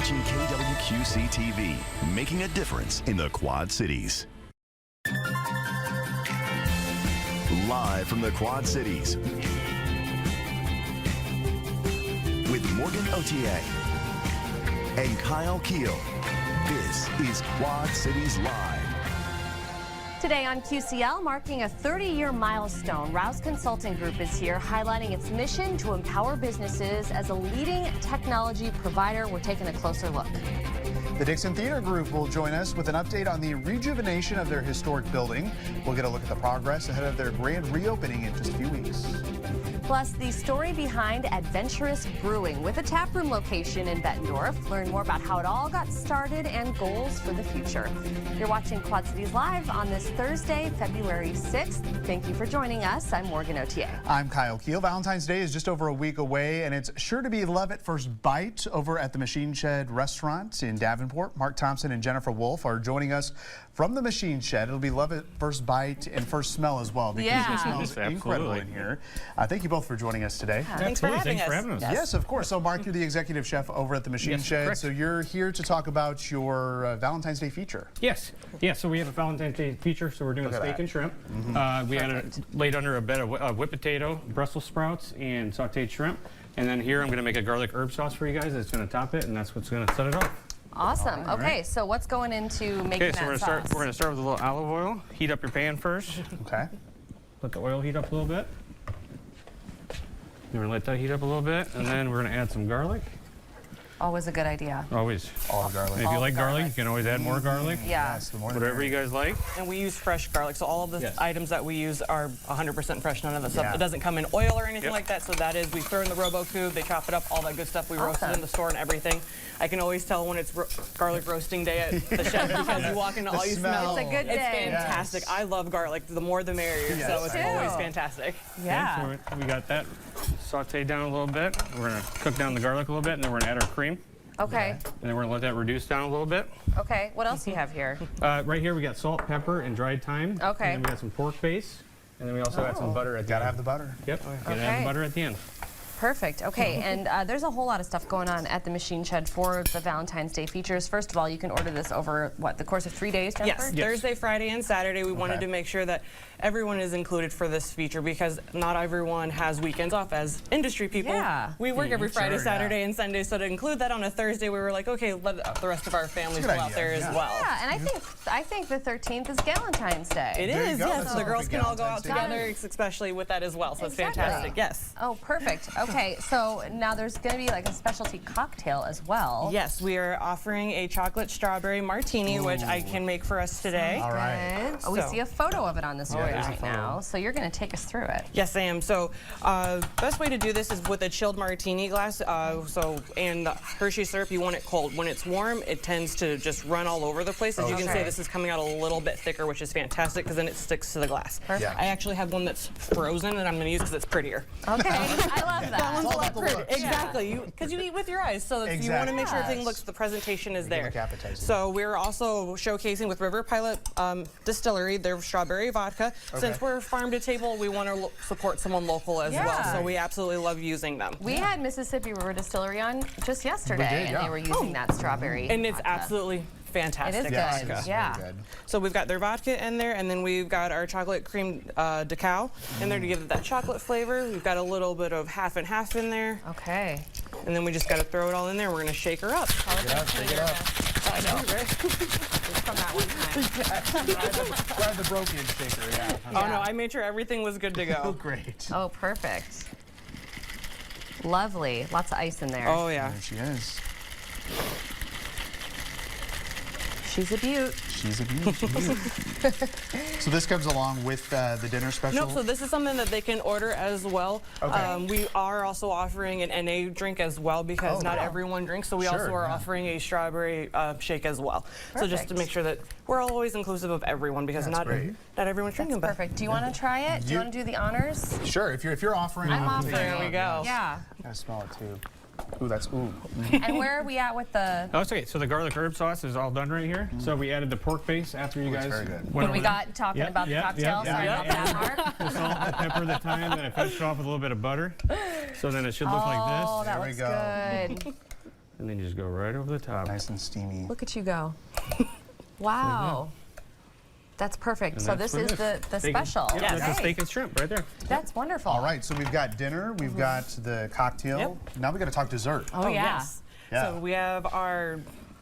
watching KWQC TV, making a difference in the Quad Cities. Live from the Quad Cities, with Morgan Otier and Kyle Keel, this is Quad Cities Live. Today on QCL, marking a 30-year milestone, Rouse Consulting Group is here highlighting its mission to empower businesses as a leading technology provider. We're taking a closer look. The Dixon Theater Group will join us with an update on the rejuvenation of their historic building. We'll get a look at the progress ahead of their grand reopening in just a few weeks. Plus, the story behind Adventurous Brewing with a taproom location in Bettendorf. Learn more about how it all got started and goals for the future. You're watching Quad Cities Live on this Thursday, February 6th. Thank you for joining us. I'm Morgan Otier. I'm Kyle Keel. Valentine's Day is just over a week away, and it's sure to be love at first bite over at the Machine Shed restaurant in Davenport. Mark Thompson and Jennifer Wolf are joining us from the Machine Shed. It'll be love at first bite and first smell as well, because it smells incredible in here. Thank you both for joining us today. Thanks for having us. Yes, of course. So, Mark, you're the executive chef over at the Machine Shed. Correct. So you're here to talk about your Valentine's Day feature. Yes. Yeah, so we have a Valentine's Day feature, so we're doing steak and shrimp. We had it laid under a bed of whipped potato, Brussels sprouts, and sauteed shrimp. And then here I'm going to make a garlic herb sauce for you guys that's going to top it, and that's what's going to set it off. Awesome. Okay, so what's going into making so that sauce? we're going to start with a little olive oil. Heat up your pan first. Okay. Let the oil heat up a little bit. We're going to let that heat up a little bit, and then we're going to add some garlic. Always a good idea. Always. All the garlic. And if you like garlic, you can always add more garlic. Yeah. Yes, the more the Whatever you guys like. And we use fresh garlic, so all of the items that we use are 100% fresh. None of the stuff. Yeah. It doesn't come in oil or anything like that. So that is, we throw in the RoboCube, they chop it up, all that good stuff. We roast it in the store and everything. I can always tell when it's garlic roasting day at the shed because you walk into all you smell. It's a good day. It's fantastic. Yes. I love garlic. The more the merrier. So it's always fantastic. Yeah. Okay, so we got that sauteed down a little bit. We're going to cook down the garlic a little bit, and then we're going to add our cream. Okay. And then we're going to let that reduce down a little bit. Okay. What else do you have here? Right here we got salt, pepper, and dried thyme. Okay. And then we got some pork base. And then we also got some butter at the Gotta end. have the butter. Yep. Gotta add the butter at the end. Perfect. Okay, and there's a whole lot of stuff going on at the Machine Shed for the Valentine's Day features. First of all, you can order this over, what, the course of 3 days, Jennifer? Yes, Thursday, Friday, and Saturday. We wanted to make sure that everyone is included for this feature because not everyone has weekends off as industry people. Yeah. We work every Friday, Saturday, and Sunday, so to include that on a Thursday, we were like, okay, let the rest of our families go out there as well. Yeah, and I think the 13th is Galentine's Day. It There you is, go. yes. That's So the a girls perfect can all go out Valentine's together, especially with that as well. So Exactly. it's fantastic. Yes. Oh, perfect. Okay, so now there's going to be like a specialty cocktail as well. Yes, we are offering a chocolate strawberry martini, which I can make for us today. All right. Oh, we So- see a photo of it on the screen there's a right photo. now. So you're going to take us through it. Yes, I am. So, best way to do this is with a chilled martini glass. And the Hershey syrup, you want it cold. When it's warm, it tends to just run all over the place. As you can see, this is coming out a little bit thicker, which is fantastic because then it sticks to the glass. Perfect. I actually have one that's frozen that I'm going to use because it's prettier. Okay, I love that. It's all about the look. Exactly, because you eat with your eyes, so you want to make sure everything looks, the presentation is there. look appetizing. So we're also showcasing with River Pilot Distillery their strawberry vodka. Since we're farm to table, we want to support someone local as well. So we absolutely love using them. We had Mississippi River Distillery on just yesterday, and they were using that strawberry And it's vodka. absolutely fantastic. It is Yes, good. it's Yeah. very good. So we've got their vodka in there, and then we've got our chocolate cream decaf in there to give it that chocolate flavor. We've got a little bit of half and half in there, Okay. and then we just got to throw it all in there. We're going to shake her up. Shake it up. I know, right? From that one time. Grab the broken shaker, yeah. Oh no, I made sure everything was good to Oh, go. great. Oh, perfect. Lovely. Lots of ice in there. Oh yeah. There she is. She's a beaut. She's a beauty. So this comes along with the dinner special? Nope, so this is something that they can order as well. Okay. We are also offering an NA drink as well because not everyone drinks, so we also are offering a strawberry shake as well. So just to make sure that we're always inclusive of everyone because not everyone's drinking. That's perfect. Do you want to try it? Do you want to do the honors? Sure, if you're offering. I'm offering. There we go. Yeah. Gotta smell it too. Ooh, that's ooh. And where are we at with the... Oh, it's okay. So the garlic herb sauce is all done right here. So we added the pork base after you guys very good. went When over we that. got talking about the cocktail, sorry about that, Mark. The salt, the pepper, the thyme, then I finished off with a little bit of butter. So then it should look like this. Oh, that There we looks go. good. and then you just go right over the top. Nice and steamy. Look at you go. Wow. That's perfect. And So that's this for is this. the Steak and- special. Yeah, that's the Okay. steak and shrimp right there. That's wonderful. All right, so we've got dinner, we've got the cocktail. Yep. Now we got to talk dessert. Oh, yeah. Yes. Yeah. So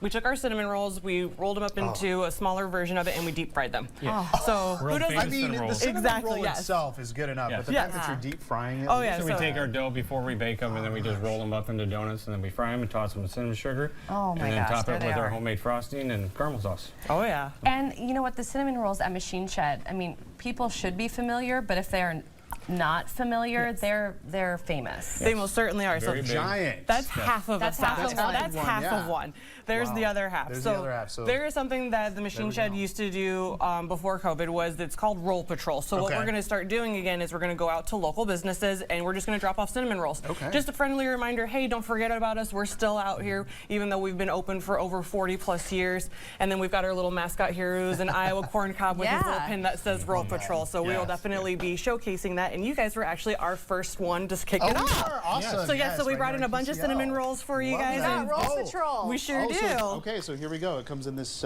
we took our cinnamon rolls, we rolled them up into a smaller version of it, and we deep fried them. Yeah. So World who doesn't? I famous mean, cinnamon the rolls. cinnamon Exactly, roll yes. itself is good enough, Yes. but the fact that you're deep frying it. Oh yeah. So we take our dough before we bake them, and then we just roll them up into donuts, and then we fry them and toss them with cinnamon sugar. Oh, my And then gosh, top there it they with our are. homemade frosting and caramel sauce. Oh yeah. And you know what? The cinnamon rolls at Machine Shed, I mean, people should be familiar, but if they're not familiar, they're famous. They most certainly are. Very So big. Giant. that's half of That's a half salad. of one. That's One, half yeah. of one. There's the Wow. other half. There's so the other half, so there is something that the Machine Shed used to do before COVID was it's called Roll Patrol. So what Okay. we're going to start doing again is we're going to go out to local businesses and we're just going to drop off cinnamon rolls. Okay. Just a friendly reminder, hey, don't forget about us. We're still out here, even though we've been open for over 40 plus years. And then we've got our little mascot heroes and Iowa corn cob with his little Yeah. pin that says Roll Patrol. So we will Yes. definitely be showcasing that. And you guys were actually our first one to kick Oh, it we off. are. Awesome. So yes, so we right brought here in a at bunch of QCL. cinnamon rolls for you Love guys. that. and Roll Patrol. We sure do. Okay, so here we go. It comes in this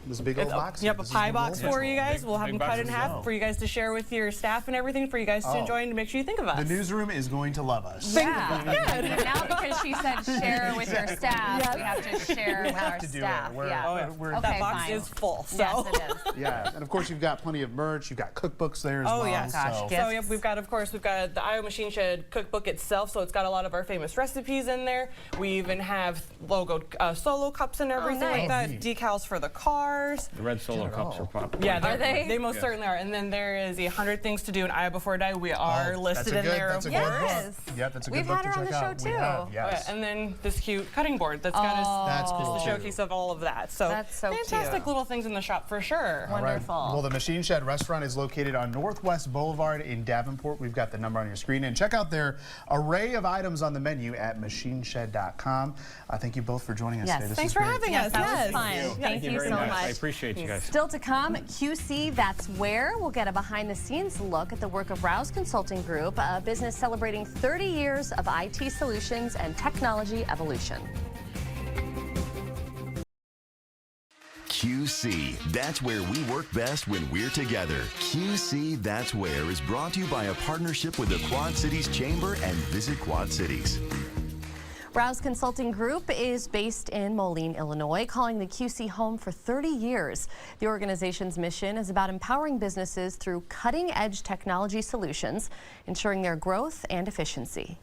this big old It's box. Yep, a This is pie the box roll for you guys. Big- We'll have big them cut in boxes. half Oh. for you guys to share with your staff and everything for you guys to Oh. enjoy and to make sure you think of us. The newsroom is going to love us. Yeah. And now because she said share with your staff, we have to share with our to do it. staff. We're- Yeah. Oh, yeah. we're- Okay, that box fine. is full. So. Yes, it is. Yeah, and of course you've got plenty of merch. You've got cookbooks there as Oh, well. yes. Gosh, so. gifts. So yep, we've got the Iowa Machine Shed cookbook itself. So it's got a lot of our famous recipes in there. We even have logoed solo cups and everything like nice. that. Decals for the cars. The red Solo cups are popular. Yeah, Are they? They most certainly are. And then there is 100 Things to Do in Iowa Before I Die. We are listed in there, That's of a good course. Yes. book. Yep, that's a good We've book had to her on check the show, out. We too. have, Oh, yeah, yes. and then this cute cutting board that's got That's cool, just a too. showcase of all of that. So That's so fantastic cute. little things in the shop for sure. All right. Wonderful. Well, the Machine Shed restaurant is located on Northwest Boulevard in Davenport. We've got the number on your screen. And check out their array of items on the menu at machineshed.com. Thank you both for joining us Yes. today. This Thanks is for great. having Yes, us. that Yes. was fun. Thank you very so much. much. I appreciate you guys. Still to come, QC That's Where. We'll get a behind-the-scenes look at the work of Rouse Consulting Group, a business celebrating 30 years of IT solutions and technology evolution. QC, that's where we work best when we're together. QC, that's where is brought to you by a partnership with the Quad Cities Chamber and Visit Quad Cities. Rouse Consulting Group is based in Moline, Illinois, calling the QC home for 30 years. The organization's mission is about empowering businesses through cutting-edge technology solutions, ensuring their growth and efficiency.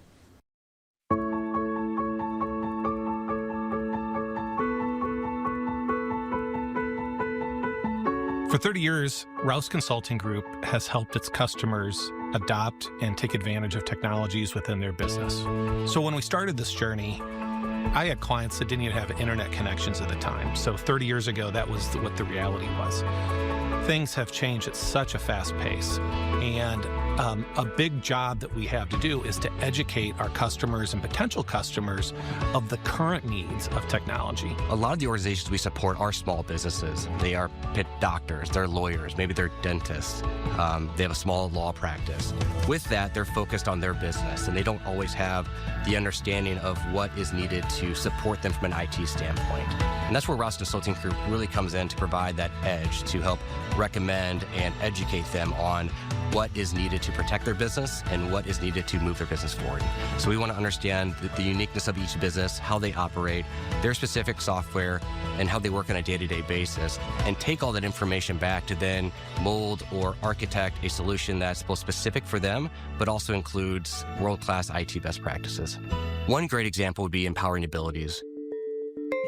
For 30 years, Rouse Consulting Group has helped its customers adopt and take advantage of technologies within their business. So when we started this journey, I had clients that didn't even have internet connections at the time. So 30 years ago, that was what the reality was. Things have changed at such a fast pace. And a big job that we have to do is to educate our customers and potential customers of the current needs of technology. A lot of the organizations we support are small businesses. They are doctors, they're lawyers, maybe they're dentists. They have a small law practice. With that, they're focused on their business, and they don't always have the understanding of what is needed to support them from an IT standpoint. And that's where Rouse Consulting Group really comes in to provide that edge to help recommend and educate them on what is needed to protect their business and what is needed to move their business forward. So we want to understand the uniqueness of each business, how they operate, their specific software, and how they work on a day-to-day basis, and take all that information back to then mold or architect a solution that's both specific for them, but also includes world-class IT best practices. One great example would be Empowering Abilities.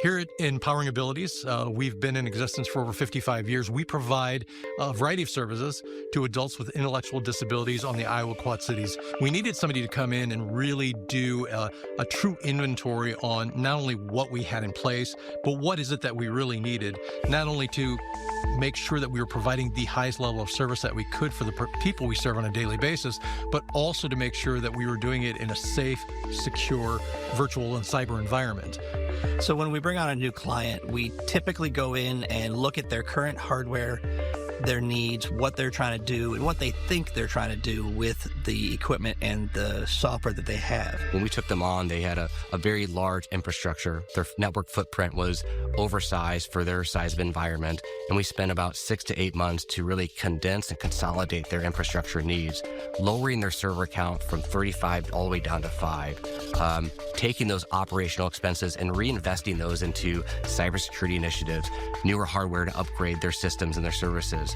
Here at Empowering Abilities, we've been in existence for over 55 years. We provide a variety of services to adults with intellectual disabilities on the Iowa Quad Cities. We needed somebody to come in and really do a true inventory on not only what we had in place, but what is it that we really needed, not only to make sure that we were providing the highest level of service that we could for the people we serve on a daily basis, but also to make sure that we were doing it in a safe, secure, virtual and cyber environment. So when we bring on a new client, we typically go in and look at their current hardware their needs, what they're trying to do, and what they think they're trying to do with the equipment and the software that they have. When we took them on, they had a very large infrastructure. Their network footprint was oversized for their size of environment, and we spent about 6 to 8 months to really condense and consolidate their infrastructure needs, lowering their server count from 35 all the way down to 5, taking those operational expenses and reinvesting those into cybersecurity initiatives, newer hardware to upgrade their systems and their services,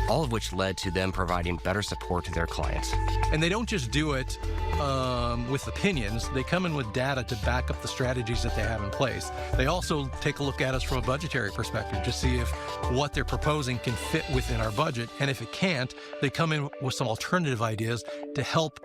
all of which led to them providing better support to their clients. And they don't just do it with opinions. They come in with data to back up the strategies that they have in place. They also take a look at us from a budgetary perspective to see if what they're proposing can fit within our budget. And if it can't, they come in with some alternative ideas to help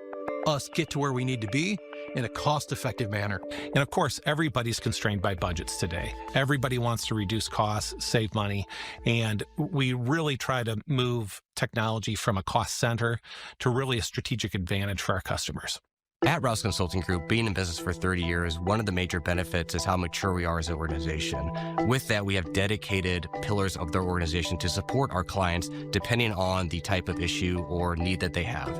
us get to where we need to be in a cost-effective manner. And of course, everybody's constrained by budgets today. Everybody wants to reduce costs, save money, and we really try to move technology from a cost center to really a strategic advantage for our customers. At Rouse Consulting Group, being in business for 30 years, one of the major benefits is how mature we are as an organization. With that, we have dedicated pillars of their organization to support our clients depending on the type of issue or need that they have.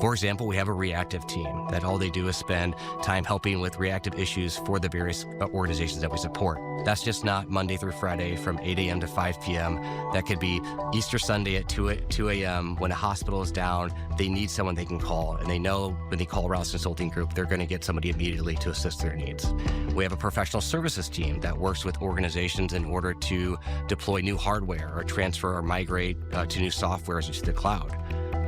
For example, we have a reactive team that all they do is spend time helping with reactive issues for the various organizations that we support. That's just not Monday through Friday from 8 a.m. to 5 p.m. That could be Easter Sunday at 2 a.m. when a hospital is down, they need someone they can call, and they know when they call Rouse Consulting Group, they're going to get somebody immediately to assist their needs. We have a professional services team that works with organizations in order to deploy new hardware or transfer or migrate to new softwares into the cloud.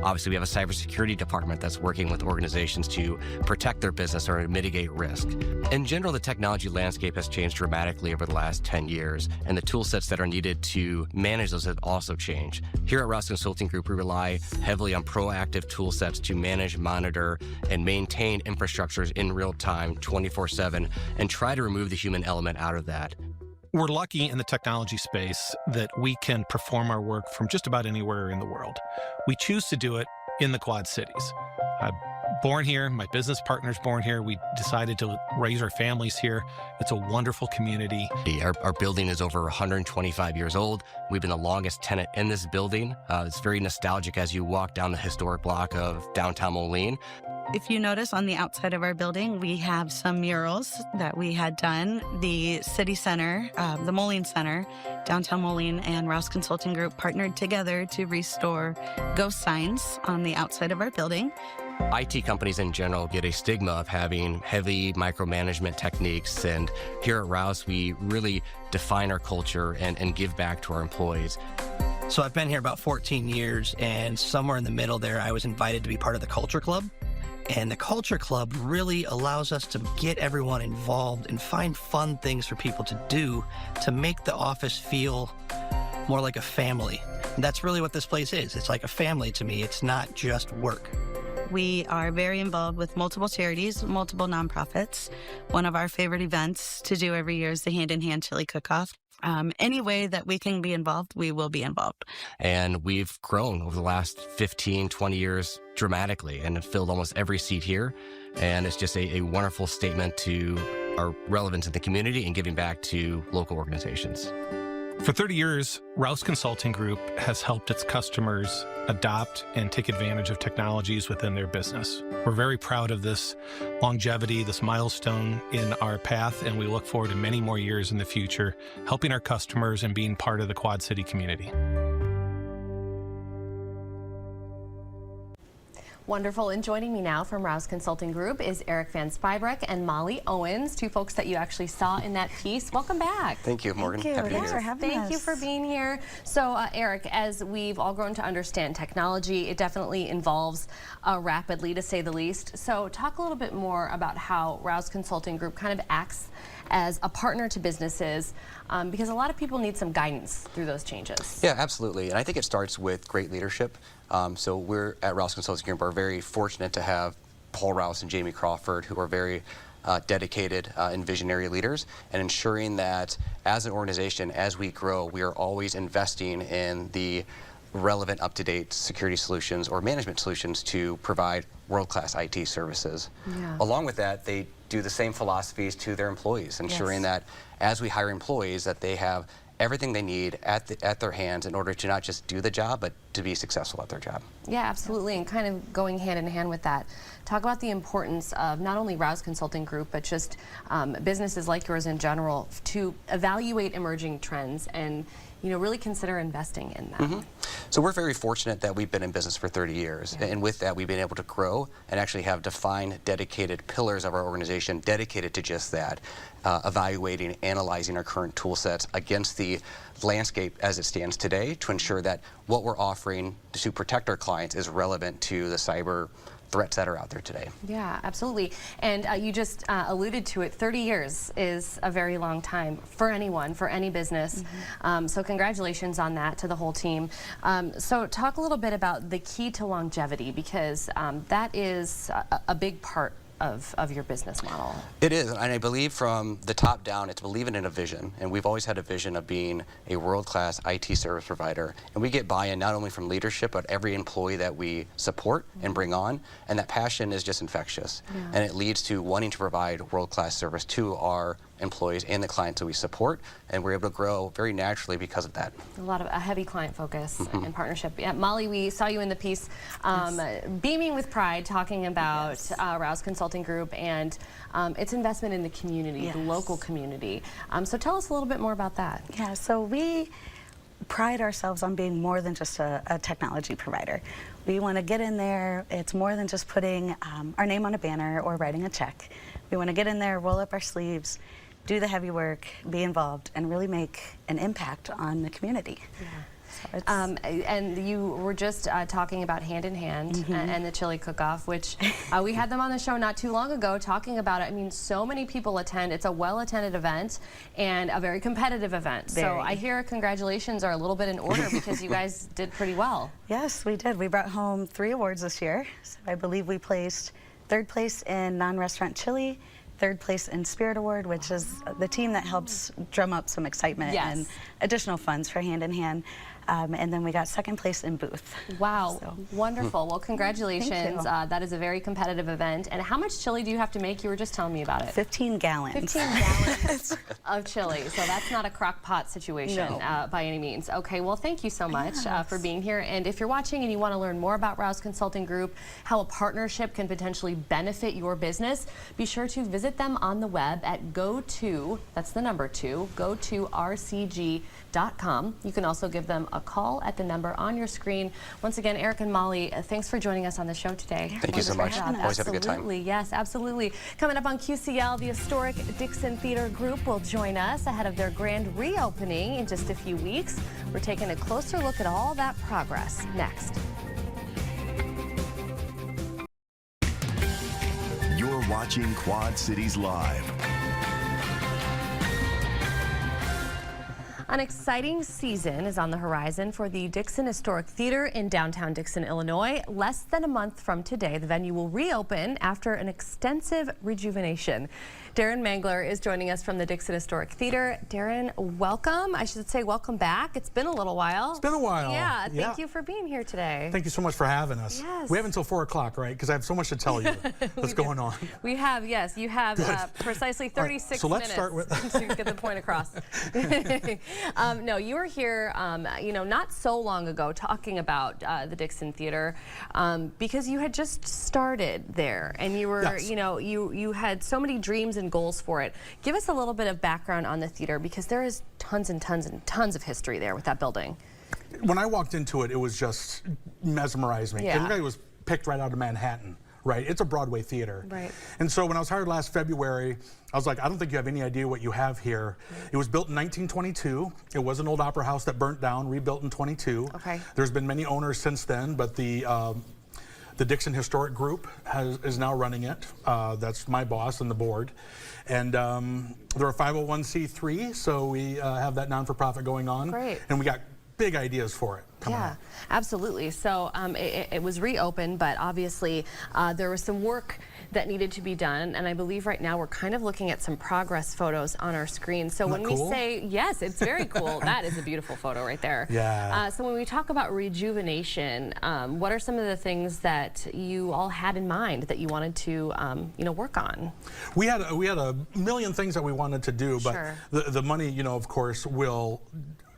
Obviously, we have a cybersecurity department that's working with organizations to protect their business or mitigate risk. In general, the technology landscape has changed dramatically over the last 10 years, and the tool sets that are needed to manage those have also changed. Here at Rouse Consulting Group, we rely heavily on proactive tool sets to manage, monitor, and maintain infrastructures in real time, 24/7, and try to remove the human element out of that. We're lucky in the technology space that we can perform our work from just about anywhere in the world. We choose to do it in the Quad Cities. I'm born here, my business partner's born here. We decided to raise our families here. It's a wonderful community. Our building is over 125 years old. We've been the longest tenant in this building. It's very nostalgic as you walk down the historic block of downtown Moline. If you notice on the outside of our building, we have some murals that we had done. The City Center, the Moline Center, downtown Moline, and Rouse Consulting Group partnered together to restore ghost signs on the outside of our building. IT companies in general get a stigma of having heavy micromanagement techniques, and here at Rouse, we really define our culture and give back to our employees. So I've been here about 14 years, and somewhere in the middle there, I was invited to be part of the Culture Club. And the Culture Club really allows us to get everyone involved and find fun things for people to do to make the office feel more like a family. And that's really what this place is. It's like a family to me. It's not just work. We are very involved with multiple charities, multiple nonprofits. One of our favorite events to do every year is the Hand in Hand Chili Cook-Off. Any way that we can be involved, we will be involved. And we've grown over the last 15, 20 years dramatically and have filled almost every seat here. And it's just a wonderful statement to our relevance in the community and giving back to local organizations. For 30 years, Rouse Consulting Group has helped its customers adopt and take advantage of technologies within their business. We're very proud of this longevity, this milestone in our path, and we look forward to many more years in the future, helping our customers and being part of the Quad City community. Wonderful. And joining me now from Rouse Consulting Group is Eric Van Spybroek and Molly Owens, two folks that you actually saw in that piece. Welcome back. Thank you, Morgan. Thank you. Happy to be here. Thank you for being here. So, Eric, as we've all grown to understand technology, it definitely evolves rapidly, to say the least. So, talk a little bit more about how Rouse Consulting Group kind of acts as a partner to businesses, because a lot of people need some guidance through those changes. Yeah, absolutely. And I think it starts with great leadership. So we're at Rouse Consulting Group are very fortunate to have Paul Rouse and Jamie Crawford, who are very dedicated and visionary leaders, and ensuring that as an organization, as we grow, we are always investing in the relevant, up-to-date security solutions or management solutions to provide world-class IT services. Yeah. Along with that, they do the same philosophies to their employees, ensuring that as we hire employees, that they have everything they need at their hands in order to not just do the job, but to be successful at their job. Yeah, absolutely, and kind of going hand in hand with that, talk about the importance of not only Rouse Consulting Group, but just businesses like yours in general to evaluate emerging trends and really consider investing in them. So we're very fortunate that we've been in business for 30 years, and with that we've been able to grow and actually have defined, dedicated pillars of our organization dedicated to just that, evaluating, analyzing our current tool sets against the landscape as it stands today to ensure that what we're offering to protect our clients is relevant to the cyber threats that are out there today. Yeah, absolutely. And you just alluded to it, 30 years is a very long time for anyone, for any business. So congratulations on that to the whole team. So talk a little bit about the key to longevity, because that is a big part of your business model. It is, and I believe from the top down, it's believing in a vision, and we've always had a vision of being a world-class IT service provider, and we get buy-in not only from leadership, but every employee that we support and bring on, and that passion is just infectious, and it leads to wanting to provide world-class service to our employees and the clients that we support, and we're able to grow very naturally because of that. A heavy client focus and partnership. Yeah, Molly, we saw you in the piece beaming with pride talking about Rouse Consulting Group and its investment in the community, the local community. So tell us a little bit more about that. Yeah, so we pride ourselves on being more than just a technology provider. We want to get in there. It's more than just putting our name on a banner or writing a check. We want to get in there, roll up our sleeves, do the heavy work, be involved, and really make an impact on the community. And you were just talking about Hand in Hand and the chili cook-off, which we had them on the show not too long ago talking about it. I mean, so many people attend. It's a well-attended event and a very competitive event. So I hear congratulations are a little bit in order because you guys did pretty well. Yes, we did. We brought home 3 awards this year. So I believe we placed 3rd place in non-restaurant chili, 3rd place in Spirit Award, which is the team that helps drum up some excitement and additional funds for Hand in Hand. And then we got 2nd place in booth. Wow, wonderful. Well, congratulations. That is a very competitive event. And how much chili do you have to make? You were just telling me about it. 15 gallons. 15 gallons of chili. So that's not a crock pot situation by any means. Okay, well, thank you so much for being here. And if you're watching and you want to learn more about Rouse Consulting Group, how a partnership can potentially benefit your business, be sure to visit them on the web at go2, that's the number 2, go2rcg.com. You can also give them a call at the number on your screen. Once again, Eric and Molly, thanks for joining us on the show today. Thank you so much. Always have a good time. Absolutely, yes, absolutely. Coming up on QCL, the historic Dixon Theater Group will join us ahead of their grand reopening in just a few weeks. We're taking a closer look at all that progress next. You're watching Quad Cities Live. An exciting season is on the horizon for the Dixon Historic Theater in downtown Dixon, Illinois. Less than a month from today, the venue will reopen after an extensive rejuvenation. Darren Mangler is joining us from the Dixon Historic Theater. Darren, welcome. I should say welcome back. It's been a little while. It's been a while. Yeah, thank you for being here today. Thank you so much for having us. Yes. We have until 4 o'clock, right? Because I have so much to tell you. What's going on? We have, yes, you have precisely 36 minutes start with to get the point across. No, you were here, not so long ago talking about the Dixon Theater because you had just started there and you were, you had so many dreams and goals for it. Give us a little bit of background on the theater because there is tons and tons and tons of history there with that building. When I walked into it, it was just mesmerized me. Everybody was picked right out of Manhattan. Right, it's a Broadway theater. Right. And so when I was hired last February, I was like, I don't think you have any idea what you have here. It was built in 1922. It was an old opera house that burnt down, rebuilt in 22. Okay. There's been many owners since then, but the Dixon Historic Group is now running it. That's my boss and the board. And they're a 501c3, so we have that non-for-profit going on. Great. And we got big ideas for it. Absolutely. So it was reopened, but obviously there was some work that needed to be done, and I believe right now we're kind of looking at some progress photos on our screen. So when we say, yes, it's very cool. That is a beautiful photo right there. Yeah. So when we talk about rejuvenation, what are some of the things that you all had in mind that you wanted to, work on? We had a million things that we wanted to do, but Sure. the money, of course, will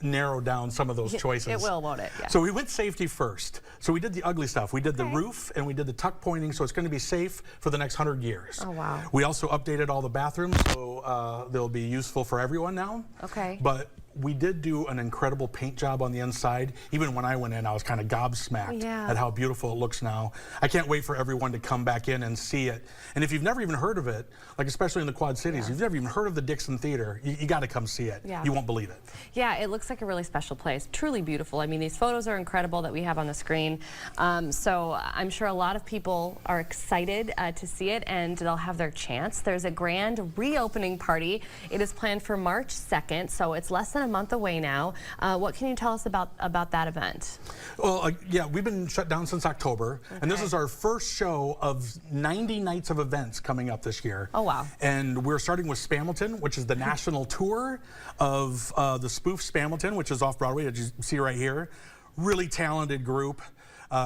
narrow down some of those choices. It will, won't it? Yeah. So we went safety first. So we did the ugly stuff. We did the roof and we did the tuck pointing, so it's going to be safe for the next 100 years. Oh, wow. We also updated all the bathrooms, so they'll be useful for everyone now. Okay. But we did do an incredible paint job on the inside. Even when I went in, I was kind of gobsmacked at how beautiful it looks now. I can't wait for everyone to come back in and see it. And if you've never even heard of it, like especially in the Quad Cities, if you've never even heard of the Dixon Theater, you got to come see it. Yeah. You won't believe it. Yeah, it looks like a really special place. Truly beautiful. I mean, these photos are incredible that we have on the screen. So I'm sure a lot of people are excited to see it, and they'll have their chance. There's a grand reopening party. It is planned for March 2nd, so it's less than a month away now. What can you tell us about that event? Well, yeah, we've been shut down since October, and this is our first show of 90 nights of events coming up this year. Oh, wow. And we're starting with Spamilton, which is the national tour of the Spoof Spamilton, which is off Broadway, as you see right here. Really talented group.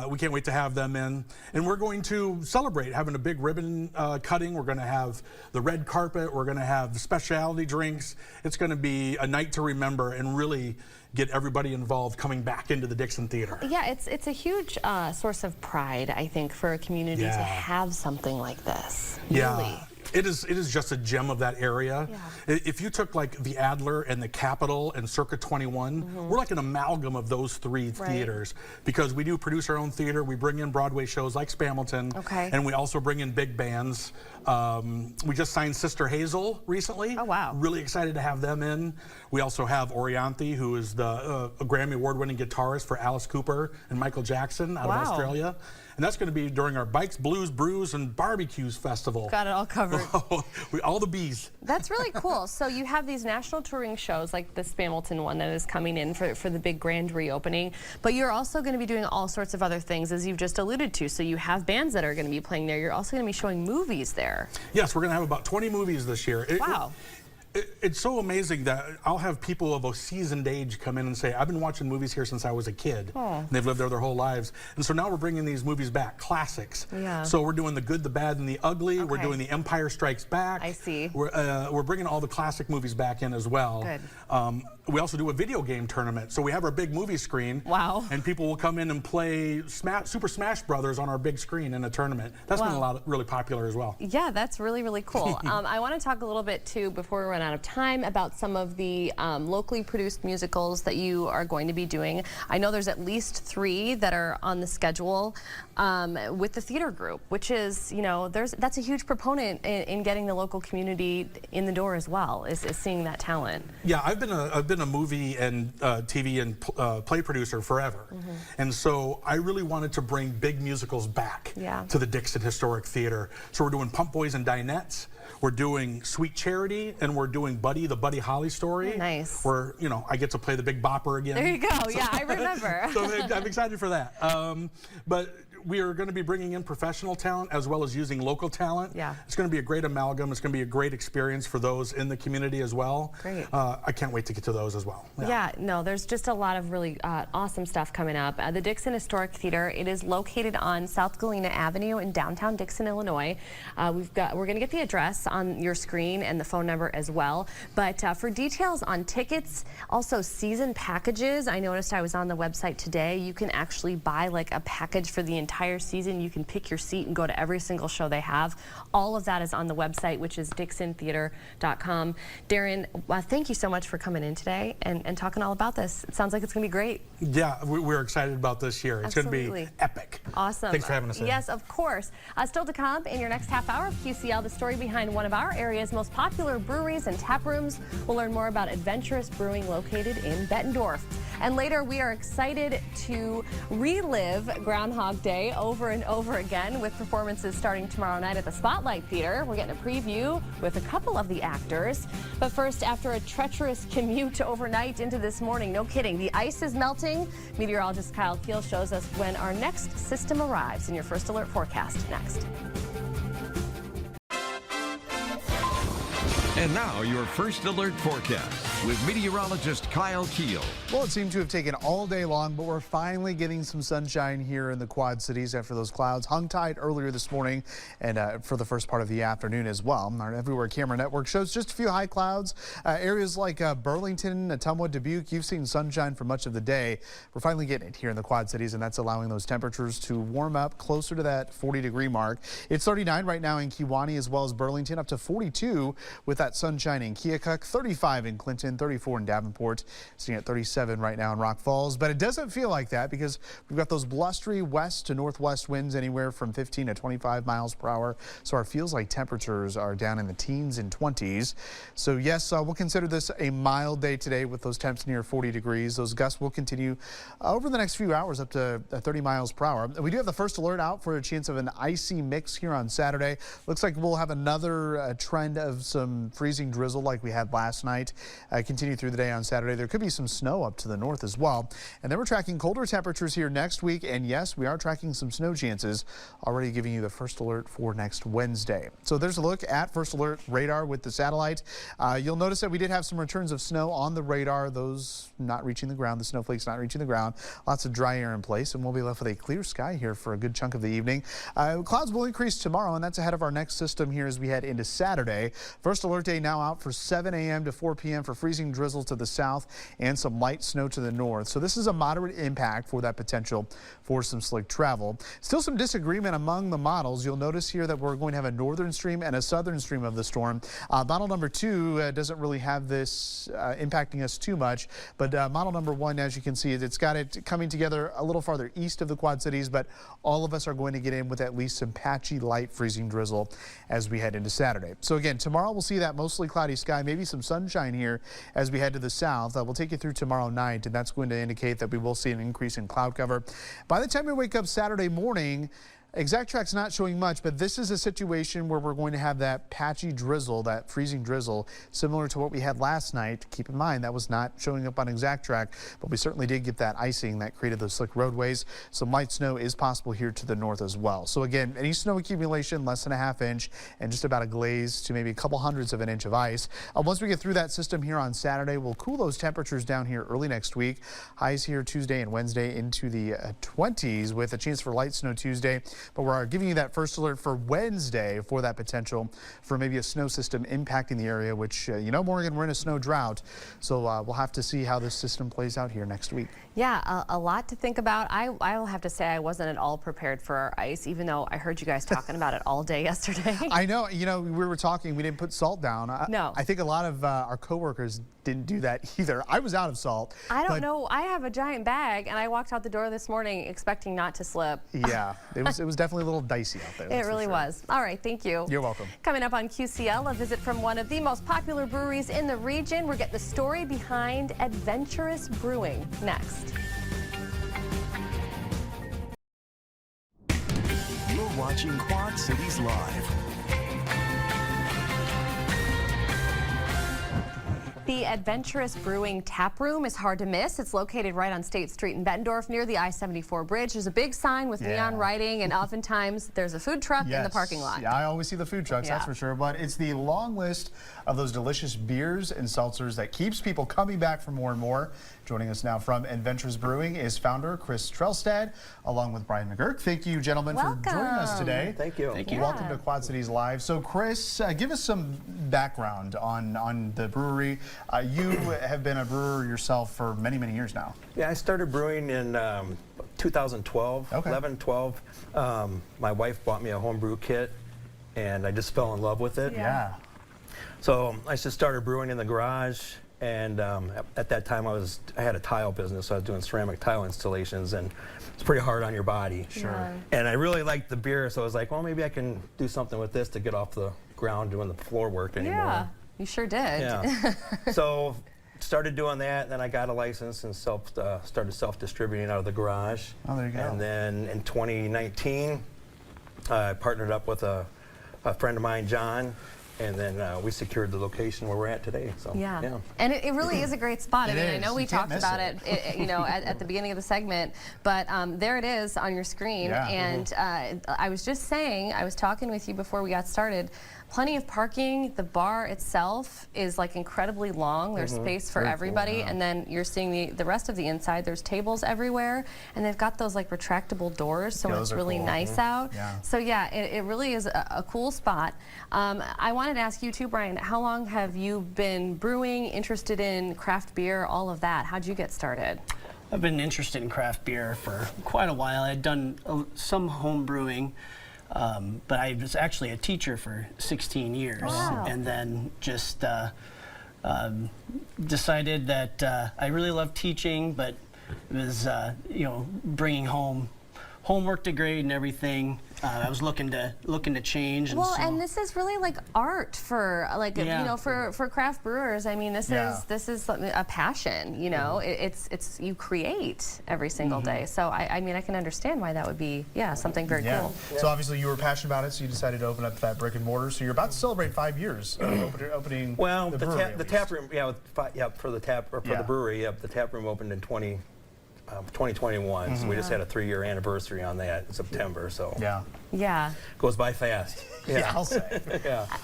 We can't wait to have them in. And we're going to celebrate having a big ribbon cutting. We're going to have the red carpet. We're going to have specialty drinks. It's going to be a night to remember and really get everybody involved coming back into the Dixon Theater. Yeah, it's a huge source of pride, I think, for a community to have something like this. Yeah. Really. It is just a gem of that area. Yeah. If you took like the Adler and the Capitol and Circa 21, we're like an amalgam of those three theaters, because we do produce our own theater. We bring in Broadway shows like Spamilton, and we also bring in big bands. We just signed Sister Hazel recently. Oh, wow. Really excited to have them in. We also have Orianthi, who is the Grammy Award-winning guitarist for Alice Cooper and Michael Jackson out of Australia. And that's going to be during our Bikes, Blues, Brews, and Barbecues Festival. Got it all covered. All the bees. That's really cool. So you have these national touring shows like the Spamilton one that is coming in for the big grand reopening, but you're also going to be doing all sorts of other things, as you've just alluded to. So you have bands that are going to be playing there. You're also going to be showing movies there. Yes, we're going to have about 20 movies this year. Wow. It's so amazing that I'll have people of a seasoned age come in and say, I've been watching movies here since I was a kid. And they've lived there their whole lives. And so now we're bringing these movies back, classics. Yeah. So we're doing The Good, the Bad, and the Ugly. We're doing The Empire Strikes Back. I see. We're bringing all the classic movies back in as well. Good. We also do a video game tournament. So we have our big movie screen. Wow. And people will come in and play Super Smash Brothers on our big screen in a tournament. That's been really popular as well. Yeah, that's really, really cool. I want to talk a little bit, too, before we run out of time, about some of the locally produced musicals that you are going to be doing. I know there's at least 3 that are on the schedule with the theater group, which is, that's a huge proponent in getting the local community in the door as well, is seeing that talent. Yeah, I've been a movie and TV and play producer forever. And so I really wanted to bring big musicals back to the Dixon Historic Theater. So we're doing Pump Boys and Dinettes. We're doing Sweet Charity, and we're doing Buddy, the Buddy Holly story. Nice. Where, I get to play the big bopper again. There you go. Yeah, I remember. So I'm excited for that. But we are going to be bringing in professional talent as well as using local talent. Yeah. It's going to be a great amalgam. It's going to be a great experience for those in the community as well. Great. I can't wait to get to those as well. Yeah, no, there's just a lot of really awesome stuff coming up. The Dixon Historic Theater, it is located on South Galena Avenue in downtown Dixon, Illinois. We're going to get the address on your screen and the phone number as well. But for details on tickets, also season packages, I noticed I was on the website today. You can actually buy like a package for the entire season. You can pick your seat and go to every single show they have. All of that is on the website, which is dixontheater.com. Darren, thank you so much for coming in today and talking all about this. It sounds like it's going to be great. Yeah, we're excited about this year. It's going to be epic. Awesome. Thanks for having us in. Yes, of course. Still to come in your next half hour of QCL, the story behind one of our area's most popular breweries and tap rooms. We'll learn more about Adventurous Brewing located in Bettendorf. And later, we are excited to relive Groundhog Day over and over again with performances starting tomorrow night at the Spotlight Theater. We're getting a preview with a couple of the actors. But first, after a treacherous commute overnight into this morning, no kidding, the ice is melting. Meteorologist Kyle Keel shows us when our next system arrives in your First Alert forecast next. And now your first alert forecast with meteorologist Kyle Keel. Well, it seemed to have taken all day long, but we're finally getting some sunshine here in the Quad Cities after those clouds hung tight earlier this morning and for the first part of the afternoon as well. Our Everywhere Camera Network shows just a few high clouds. Areas like Burlington, Ottumwa, Dubuque, you've seen sunshine for much of the day. We're finally getting it here in the Quad Cities, and that's allowing those temperatures to warm up closer to that 40-degree mark. It's 39 right now in Kewaunee as well as Burlington, up to 42 with that sunshine in Keokuk, 35 in Clinton, 34 in Davenport, sitting at 37 right now in Rock Falls. But it doesn't feel like that because we've got those blustery west to northwest winds anywhere from 15 to 25 miles per hour. So our feels like temperatures are down in the teens and 20s. So yes, we'll consider this a mild day today with those temps near 40 degrees. Those gusts will continue over the next few hours up to 30 miles per hour. We do have the first alert out for a chance of an icy mix here on Saturday. Looks like we'll have another trend of some freezing drizzle like we had last night continue through the day on Saturday. There could be some snow up to the north as well. And then we're tracking colder temperatures here next week. And yes, we are tracking some snow chances, already giving you the first alert for next Wednesday. So there's a look at first alert radar with the satellite. You'll notice that we did have some returns of snow on the radar, those not reaching the ground, the snowflakes not reaching the ground. Lots of dry air in place, and we'll be left with a clear sky here for a good chunk of the evening. Clouds will increase tomorrow, and that's ahead of our next system here as we head into Saturday. First alert day now out for 7 a.m. to 4 p.m. for freezing drizzle to the south and some light snow to the north. So this is a moderate impact for that potential for some slick travel. Still some disagreement among the models. You'll notice here that we're going to have a northern stream and a southern stream of the storm. Model number 2 doesn't really have this impacting us too much, but model number 1, as you can see, it's got it coming together a little farther east of the Quad Cities, but all of us are going to get in with at least some patchy light freezing drizzle as we head into Saturday. So again, tomorrow we'll see that mostly cloudy sky, maybe some sunshine here as we head to the south. We'll take you through tomorrow night, and that's going to indicate that we will see an increase in cloud cover. By the time we wake up Saturday morning, ExactTrack's not showing much, but this is a situation where we're going to have that patchy drizzle, that freezing drizzle, similar to what we had last night. Keep in mind, that was not showing up on ExactTrack, but we certainly did get that icing that created those slick roadways. Some light snow is possible here to the north as well. So again, any snow accumulation, less than a ½ inch, and just about a glaze to maybe a couple hundredths of an inch of ice. Once we get through that system here on Saturday, we'll cool those temperatures down here early next week. Highs here Tuesday and Wednesday into the 20s with a chance for light snow Tuesday. But we're giving you that first alert for Wednesday for that potential for maybe a snow system impacting the area, which, you know, Morgan, we're in a snow drought. So we'll have to see how this system plays out here next week. Yeah, a lot to think about. I'll have to say I wasn't at all prepared for our ice, even though I heard you guys talking about it all day yesterday. I know. You know, we were talking. We didn't put salt down. No. I think a lot of our coworkers didn't do that either. I was out of salt. I don't know. I have a giant bag, and I walked out the door this morning expecting not to slip. Yeah, it was definitely a little dicey out there. It really was. All right, thank you. You're welcome. Coming up on QCL, a visit from one of the most popular breweries in the region. We'll get the story behind Adventurous Brewing next. You're watching Quad Cities Live. The Adventurous Brewing Tap Room is hard to miss. It's located right on State Street in Bettendorf near the I-74 bridge. There's a big sign with neon writing, and oftentimes there's a food truck in the parking lot. Yeah, I always see the food trucks, that's for sure. But it's the long list of those delicious beers and seltzers that keeps people coming back for more and more. Joining us now from Adventurous Brewing is founder Chris Trelstad, along with Brian McGurk. Thank you, gentlemen, for joining us today. Thank you. Thank you. Welcome to Quad Cities Live. So, Chris, give us some background on the brewery. You have been a brewer yourself for many, many years now. Yeah, I started brewing in 2012, 11, 12. My wife bought me a homebrew kit, and I just fell in love with it. Yeah. So I just started brewing in the garage, and at that time I had a tile business, so I was doing ceramic tile installations, and it's pretty hard on your body. Sure. Yeah. And I really liked the beer, so I was like, well, maybe I can do something with this to get off the ground doing the floor work anymore. Yeah, you sure did. Yeah. So started doing that, and then I got a license and started self-distributing out of the garage. Oh, there you go. And then in 2019, I partnered up with a friend of mine, John, and then we secured the location where we're at today. So yeah. And it really is a great spot. I mean, I know we talked about it, you know, at the beginning of the segment, but there it is on your screen. Yeah. And I was just saying, I was talking with you before we got started. plenty of parking. The bar itself is like incredibly long. There's space for everybody. And then you're seeing the rest of the inside. There's tables everywhere. And they've got those like retractable doors, so it's really nice out. So yeah, it really is a cool spot. I wanted to ask you too, Brian, how long have you been brewing, interested in craft beer, all of that? How'd you get started? I've been interested in craft beer for quite a while. I'd done some home brewing, but I was actually a teacher for 16 years. Wow. And then just decided that I really loved teaching, but it was, you know, bringing home homework to grade and everything. I was looking to change. And well, so, and this is really like art for like you know for craft brewers. I mean, this is something, a passion. You know, it's you create every single day. So I mean, I can understand why that would be something very cool. So obviously you were passionate about it, so you decided to open up that brick and mortar. So you're about to celebrate 5 years opening. Well, the brewery, the tap room, for the brewery, the tap room opened in 2021, so we just had a 3-year anniversary on that in September, so yeah, goes by fast. I'll say.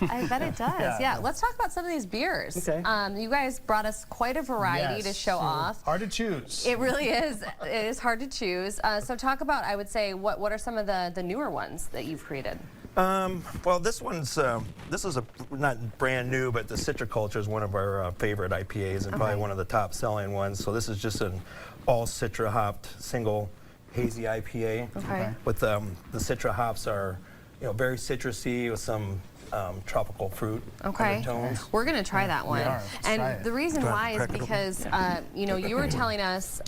I bet it does. Yeah, let's talk about some of these beers. Okay. You guys brought us quite a variety to show off. Hard to choose. It really is. It is hard to choose. So talk about, I would say, what are some of the newer ones that you've created? Well, this one's this is not brand new, but the Citriculture is one of our favorite IPAs and probably one of the top selling ones. So this is just an all Citra hopped single hazy IPA. Okay. With the Citra hops are, you know, very citrusy with some tropical fruit undertones. We're going to try that one. Try And the reason why is because, you know, you were telling us,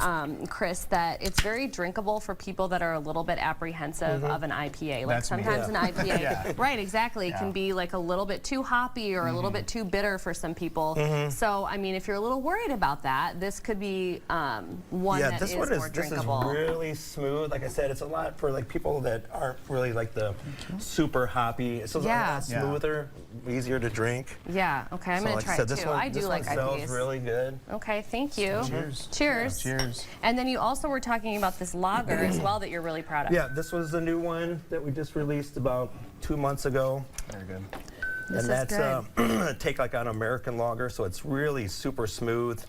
Chris, that it's very drinkable for people that are a little bit apprehensive of an IPA. Like sometimes an IPA, right, exactly, can be like a little bit too hoppy or a little bit too bitter for some people. So, I mean, if you're a little worried about that, this could be one that is more drinkable. This is really smooth. Like I said, it's a lot for like people that aren't really like the super hoppy. It's a lot smoother, easier to drink. Yeah, okay, I'm going to try it too. I do like IPAs. This one sells really good. Okay, thank you. Cheers. Cheers. Cheers. And then you also were talking about this lager as well that you're really proud of. Yeah, this was the new one that we just released about 2 months ago. Very good. This and is that's take like on American lager, so it's really super smooth.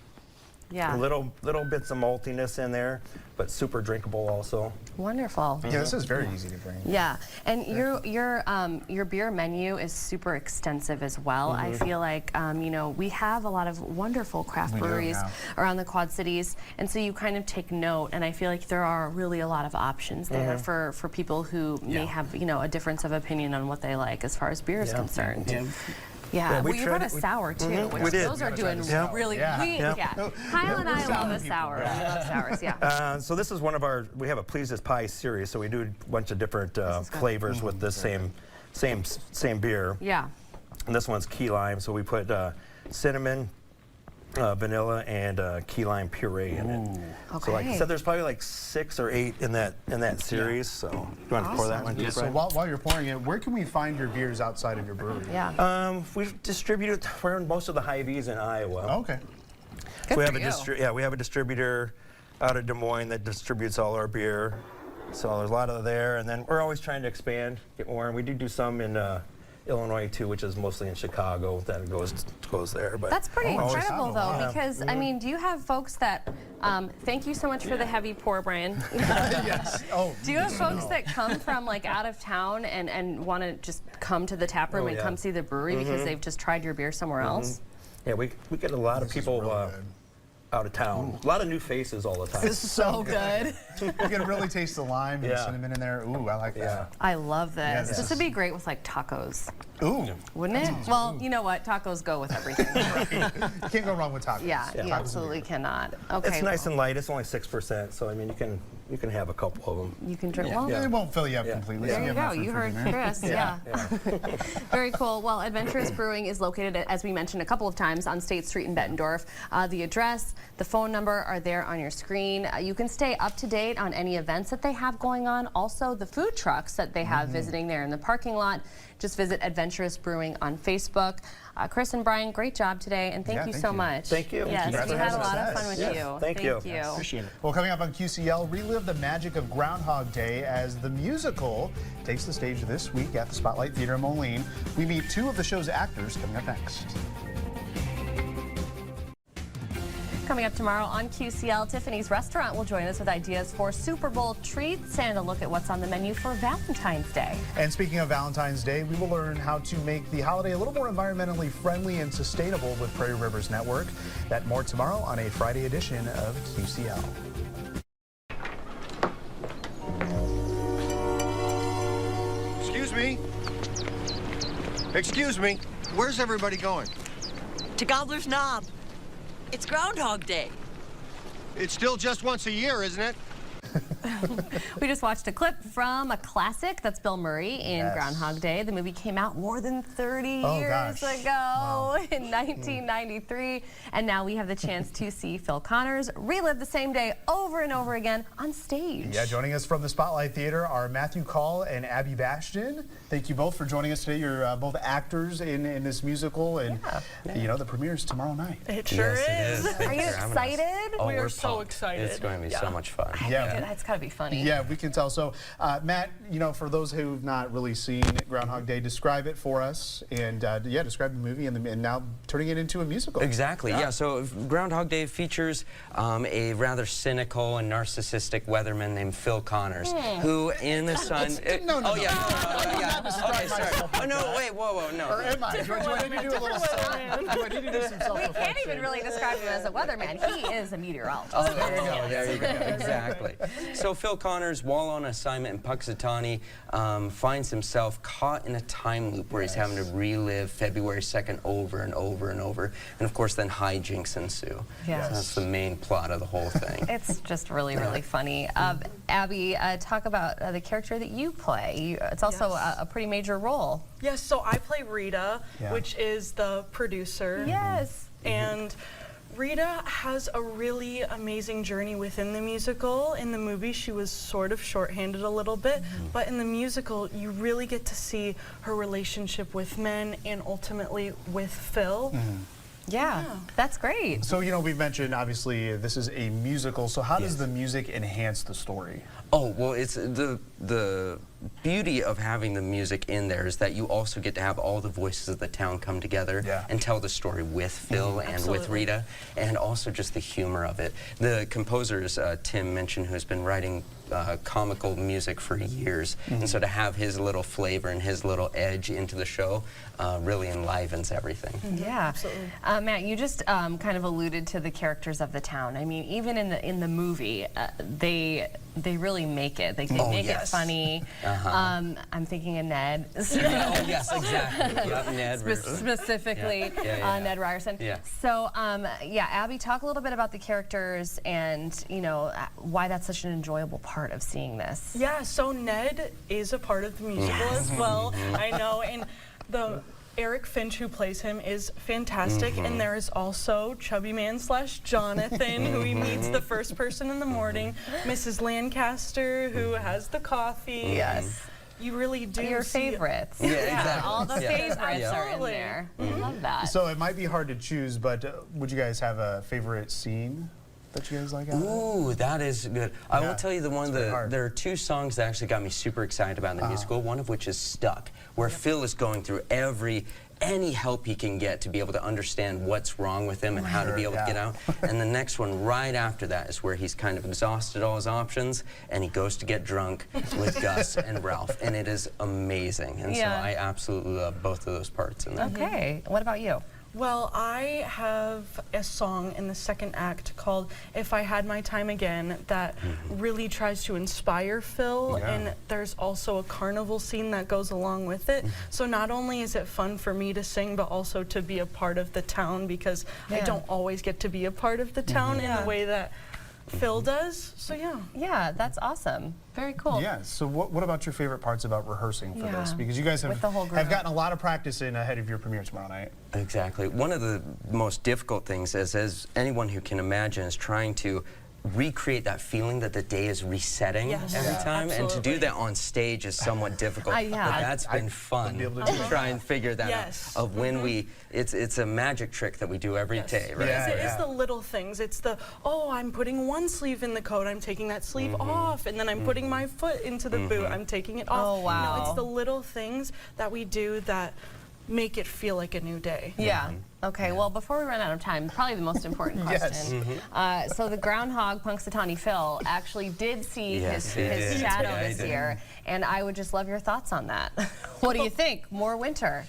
Yeah. Little bits of maltiness in there, but super drinkable also. Wonderful. Yeah, this is very easy to drink. Yeah, and your beer menu is super extensive as well. I feel like you know, we have a lot of wonderful craft breweries around the Quad Cities, and so you kind of take note. And I feel like there are really a lot of options there for people who may have, you know, a difference of opinion on what they like as far as beer is concerned. Yeah, well, you brought a sour too, which those are doing really. Kyle and I love a sour. We love sours, so this is one of our. We have a Please As Pie series, so we do a bunch of different flavors with the same beer. Yeah. And this one's key lime, so we put cinnamon, vanilla, and key lime puree in it. Okay. So like I said, there's probably like 6 or 8 in that series. So you want to pour that one? So while you're pouring it, where can we find your beers outside of your brewery? Yeah. We distribute it. We're in most of the Hy-Vees in Iowa. Oh, okay. Good we for have you. we have a distributor out of Des Moines that distributes all our beer. So there's a lot of there, and then we're always trying to expand, get more, and we do some in Illinois too, which is mostly in Chicago. That goes there. But that's pretty incredible, though, because I mean, do you have folks that? Thank you so much for the heavy pour, Brian. Yes. Oh. Do you have folks that come from like out of town and want to just come to the tap room and come see the brewery because they've just tried your beer somewhere else? Yeah, we get a lot of people out of town. A lot of new faces all the time. This is so good. You can really taste the lime and the cinnamon in there. Ooh, I like that. I love this. Yeah, this would be great with like tacos. Ooh. Wouldn't it? Well, you know what? Tacos go with everything. You can't go wrong with tacos. Yeah, you absolutely cannot. Okay. It's nice and light. It's only 6%, so I mean you can have a couple of them. You can drink. Well, it won't fill you up completely. There you go. You heard Chris. Yeah. Very cool. Well, Adventurous Brewing is located, as we mentioned a couple of times, on State Street in Bettendorf. The address, the phone number are there on your screen. You can stay up to date on any events that they have going on. Also, the food trucks that they have visiting there in the parking lot. Just visit Adventurous Brewing on Facebook. Chris and Brian, great job today, and thank you so much. Thank you. Yes, we had a lot of fun with you. Thank you. Appreciate it. Well, coming up on QCL, relive the magic of Groundhog Day as the musical takes the stage this week at the Spotlight Theater in Moline. We meet two of the show's actors coming up next. Coming up tomorrow on QCL, Tiffany's Restaurant will join us with ideas for Super Bowl treats and a look at what's on the menu for Valentine's Day. And speaking of Valentine's Day, we will learn how to make the holiday a little more environmentally friendly and sustainable with Prairie Rivers Network. That more tomorrow on a Friday edition of QCL. Excuse me. Excuse me. Where's everybody going? To Gobbler's Knob. It's Groundhog Day. It's still just once a year, isn't it? We just watched a clip from a classic. That's Bill Murray in Yes. Groundhog Day. The movie came out more than 30 years ago in 1993. And now we have the chance to see Phil Connors relive the same day over and over again on stage. Yeah, joining us from the Spotlight Theater are Matthew Call and Abby Bastion. Thank you both for joining us today. You're both actors in this musical, and you know the premiere is tomorrow night. It sure Yes, is. it is. Are you excited? Oh, We are we're so pumped. excited. It's going to be so much fun. Yeah. That's got to be funny. Yeah, we can tell. So, Matt, you know, for those who've not really seen Groundhog Day, describe it for us, and yeah, describe the movie and now turning it into a musical. Exactly. Yeah. So Groundhog Day features a rather cynical and narcissistic weatherman named Phil Connors, who in the sun. Okay, sorry. Oh no, wait, whoa, no. Or am I? Do I need to do a little self? Do I need to do some self-reflection? We can't even really describe him as a weatherman. He is a meteorologist. Oh, there you go. Exactly. So Phil Connors, while on assignment in Puxatawny, finds himself caught in a time loop where he's having to relive February 2nd over and over and over. And of course, then hijinks ensue. Yes. So that's the main plot of the whole thing. It's just really, really funny. Abby, talk about the character that you play. It's also a pretty major role. Yes, so I play Rita, Yeah. which is the producer. Yes. And Rita has a really amazing journey within the musical. In the movie, she was sort of shorthanded a little bit, but in the musical, you really get to see her relationship with men and ultimately with Phil. Yeah, that's great. So, you know, we've mentioned, obviously, this is a musical. So how does the music enhance the story? Oh, well, it's the beauty of having the music in there is that you also get to have all the voices of the town come together and tell the story with Phil and with Rita, and also just the humor of it. The composers, Tim Minchin, who's been writing comical music for years, and so to have his little flavor and his little edge into the show really enlivens everything. Yeah, absolutely. Matt, you just kind of alluded to the characters of the town. I mean, even in the movie, they really make it. They make it funny. I'm thinking of Ned. Oh yes, exactly. Yep, Ned. Specifically, Ned Ryerson. Yeah. So, yeah, Abby, talk a little bit about the characters and you know why that's such an enjoyable part of seeing this. Yeah, so Ned is a part of the musical as well. I know, and the Eric Finch, who plays him, is fantastic, and there is also Chubby Man / Jonathan, who he meets the first person in the morning, Mrs. Lancaster, who has the coffee. Yes. You really do Your see favorites. Yeah, exactly. All the favorites are in Absolutely. there. I love that. So it might be hard to choose, but would you guys have a favorite scene that you guys like? Ooh, that is good. I will tell you the one that there are two songs that actually got me super excited about in the musical, one of which is Stuck, where Phil is going through any help he can get to be able to understand what's wrong with him and how to be able to get out. And the next one right after that is where he's kind of exhausted all his options and he goes to get drunk with Gus and Ralph, and it is amazing. And so I absolutely love both of those parts in that. Okay, what about you? Well, I have a song in the second act called If I Had My Time Again that really tries to inspire Phil, and there's also a carnival scene that goes along with it. So not only is it fun for me to sing, but also to be a part of the town, because I don't always get to be a part of the town in the way that Phil does. So yeah, that's awesome. Very cool. Yeah, so what about your favorite parts about rehearsing for this? Because you guys have the whole group. gotten a lot of practice in ahead of your premiere tomorrow night. Exactly. One of the most difficult things is, as anyone who can imagine, is trying to recreate that feeling that the day is resetting every time, and to do that on stage is somewhat difficult. But that's been fun to try and figure that out. Of when it's a magic trick that we do every day, right? It's the little things. It's the, oh, I'm putting one sleeve in the coat, I'm taking that sleeve off, and then I'm putting my foot into the boot, I'm taking it off. Oh, wow. You know, it's the little things that we do that make it feel like a new day. Yeah. Okay, well, before we run out of time, probably the most important question. So the groundhog, Punxsutawney Phil, actually did see his shadow this year, and I would just love your thoughts on that. What do you think? More winter?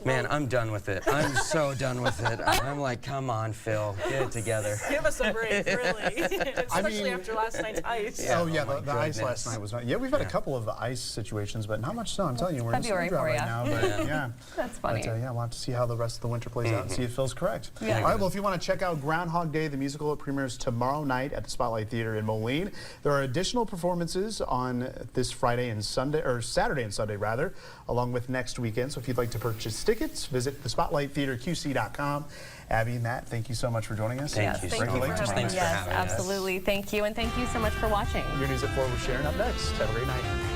Man, I'm done with it. I'm so done with it. I'm like, come on, Phil, get it together. Give us a break, really. Especially after last night's ice. Oh yeah, the ice last night was not. Yeah, we've had a couple of ice situations, but not much snow. I'm telling you, we're in February snow drought right now. But yeah, that's funny. But, yeah, we'll have to see how the rest of the winter plays out and see if Phil's correct. All right, well, if you want to check out Groundhog Day, the musical, it premieres tomorrow night at the Spotlight Theater in Moline. There are additional performances on this Friday and Sunday, or Saturday and Sunday rather, along with next weekend. So if you'd like to purchase tickets, visit thespotlighttheaterqc.com. Abby, Matt, thank you so much for joining us. Thank you so much. Thanks for having us. Absolutely. Thank you, and thank you so much for watching. Your News at 4 with Sharon up next. Have a great night.